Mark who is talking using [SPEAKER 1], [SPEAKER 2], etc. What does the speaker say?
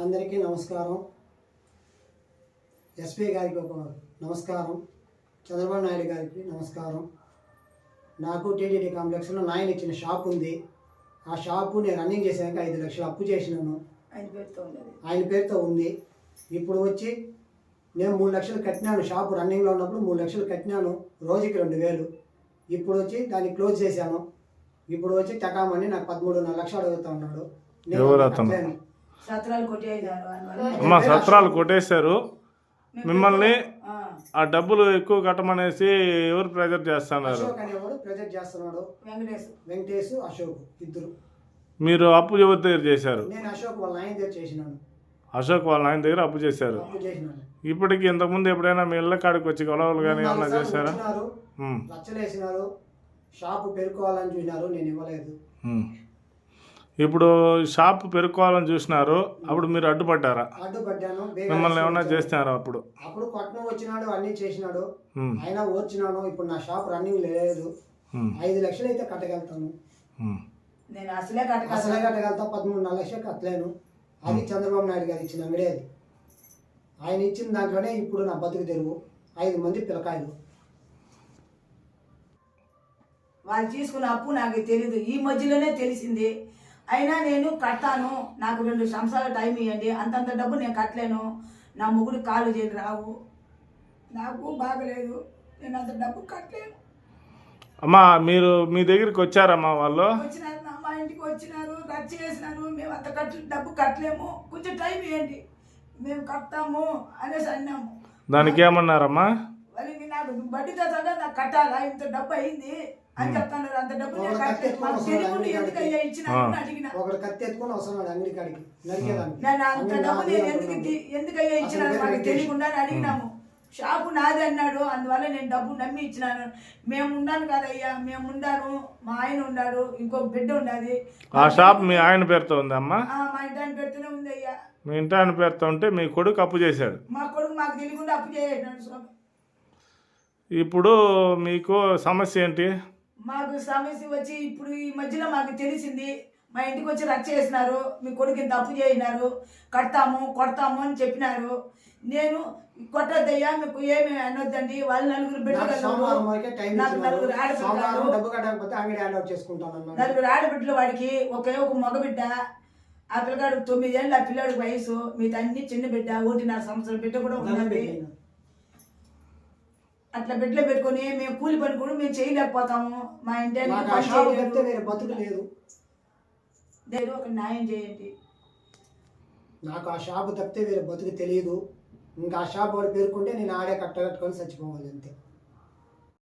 [SPEAKER 1] అందరికీ నమస్కారం. ఎస్పీ గారికి ఒక నమస్కారం, చంద్రబాబు నాయుడు గారికి నమస్కారం. నాకు టీటీడీ కాంప్లెక్స్లో నాయన ఇచ్చిన షాప్ ఉంది. ఆ షాపు నేను రన్నింగ్ చేసాక 5 లక్షలు అప్పు చేసినాను. ఆయన పేరుతో ఉంది. ఇప్పుడు వచ్చి నేను 3 లక్షలు కట్టినాను. షాపు రన్నింగ్లో ఉన్నప్పుడు 3 లక్షలు కట్టినాను, రోజుకి 2000. ఇప్పుడు వచ్చి దాన్ని క్లోజ్ చేశాను. ఇప్పుడు వచ్చి టకామని నాకు 13.5 లక్షలు అడుగుతా ఉన్నాడు.
[SPEAKER 2] సత్రాలు కొట్టేశారు మిమ్మల్ని. ఆ డబ్బులు ఎక్కువ కట్టమనేసి ఎవరు ప్రెజర్ చేస్తున్నారు?
[SPEAKER 1] అశోక్ అనేవాడు ప్రెజర్ చేస్తున్నాడు. వెంకటేష్, అశోక్ ఇద్దరు.
[SPEAKER 2] మీరు అప్పు ఎవరి దగ్గర చేశారు?
[SPEAKER 1] నేను అశోక్ వాళ్ళ ఆయన దగ్గర చేసినాను.
[SPEAKER 2] అశోక్ వాళ్ళ ఆయన దగ్గర అప్పు చేశారు. ఇప్పటికి ఇంతకుముందు ఎప్పుడైనా మీ ఇళ్ళ కాడికి వచ్చి గొడవలు కానీ ఏమన్నా చేశారా?
[SPEAKER 1] రచ్చలేసినారు, షాపు పెరుకోవాలని చూసినారు, నేను ఇవ్వలేదు.
[SPEAKER 2] ఇప్పుడు షాప్ పెరుకోవాలని చూసినారు, అప్పుడు మీరు అడ్డుపడ్డారా?
[SPEAKER 1] అడ్డుపడ్డాను.
[SPEAKER 2] మిమ్మల్ని ఏమన్నా చేస్తారా? అప్పుడు
[SPEAKER 1] కొట్టడం వచ్చినాడు, అన్ని చేసినాడు, అయినా ఓర్చినాను. ఇప్పుడు నా షాప్ రన్నింగ్ లేదు. 5 లక్షలు అయితే కట్టగలుగుతాను.
[SPEAKER 3] నేను అసలే
[SPEAKER 1] కట్టగలుగుతా. 13.5 లక్షలు కట్టలేను. అది చంద్రబాబు నాయుడు గారు ఇచ్చిన అంగడి. అది ఆయన ఇచ్చిన దాంట్లోనే ఇప్పుడు నా బతుకు తెరువు. 5 మంది పిల్లకాయలు.
[SPEAKER 3] వాళ్ళు తీసుకున్న అప్పు నాకు తెలీదు, ఈ మధ్యలోనే తెలిసింది. అయినా నేను కట్టాను, నాకు 2 సంవత్సరాల టైం ఇవ్వండి, అంతంత డబ్బు నేను కట్టలేను. నా ముగ్గురు కాళ్ళు చేసి రావు, నాకు బాగలేదు, నేను అంత డబ్బు కట్టలేను.
[SPEAKER 2] అమ్మా మీరు మీ దగ్గరికి వచ్చారమ్మా? వాళ్ళు
[SPEAKER 3] వచ్చినారు, మా ఇంటికి వచ్చినారు, రచ్చ చేసినారు. మేము అంత డబ్బు కట్టలేము, కొంచెం టైం ఇవ్వండి, మేము కట్టాము అనేసి అన్నాము.
[SPEAKER 2] దానికి ఏమన్నారమ్మా?
[SPEAKER 3] వాళ్ళకి నాకు బడ్డీతో సగా నాకు కట్టాలా, ఇంత డబ్బు అయింది అని చెప్తున్నారు. అంత డబ్బు నేను ఎందుకయ్యా ఇచ్చినాను అడిగిన. నేను అంత డబ్బు నేను ఎందుకయ్యా ఇచ్చినాను మాకు తెలియకుండా అడిగినాము. షాపు నాది అన్నాడు, అందువల్ల నేను డబ్బు నమ్మి ఇచ్చినాను. మేము ఉన్నాను కదయ్యా, మేము ఉండాను, మా ఆయన ఉన్నాడు, ఇంకో బిడ్డ ఉన్నది.
[SPEAKER 2] ఆ షాప్ మీ ఆయన పేరుతో ఉందమ్మా?
[SPEAKER 3] మా ఇంటి ఆయన పేరుతోనే ఉంది అయ్యా.
[SPEAKER 2] మీ ఇంటి ఆయన పేరుతో ఉంటే మీ కొడుకు అప్పు చేశాడు?
[SPEAKER 3] మా కొడుకు మాకు తెలియకుండా అప్పు చేసినాడు స్వామి.
[SPEAKER 2] ఇప్పుడు మీకు సమస్య ఏంటి?
[SPEAKER 3] మాకు సమస్య వచ్చి ఇప్పుడు ఈ మధ్యలో మాకు తెలిసింది. మా ఇంటికి వచ్చి రచ్చ చేసినారు, మీ కొడుకు ఇంత అప్పు చేసినారు, కడతాము కొడతాము అని చెప్పినారు. నేను కొట్టద్దయ్యా, మీకు ఏమి అనొద్దండి, వాళ్ళు 4 బిడ్డలు, నాకు 4 ఆడబిడ్డలు, వాడికి ఒక మగబిడ్డ. ఆ పిల్లగాడు 9 ఏళ్ళు, ఆ పిల్లాడికి వయసు. మీతో అన్ని చిన్న బిడ్డ, 1.5 సంవత్సరం బిడ్డ కూడా ఉన్నది. అట్లా బిడ్డలు పెట్టుకొని మేము కూలి పని కూడా మేము చేయలేకపోతాము. మా ఇంటి లేదు, ఒక న్యాయం చేయండి.
[SPEAKER 1] నాకు ఆ షాపు తప్పితే వేరే బతుకు తెలియదు. ఇంకా ఆ షాప్ వాడు పేరుకుంటే నేను ఆడే కట్టగట్టుకొని చచ్చిపోవాలి అంతే.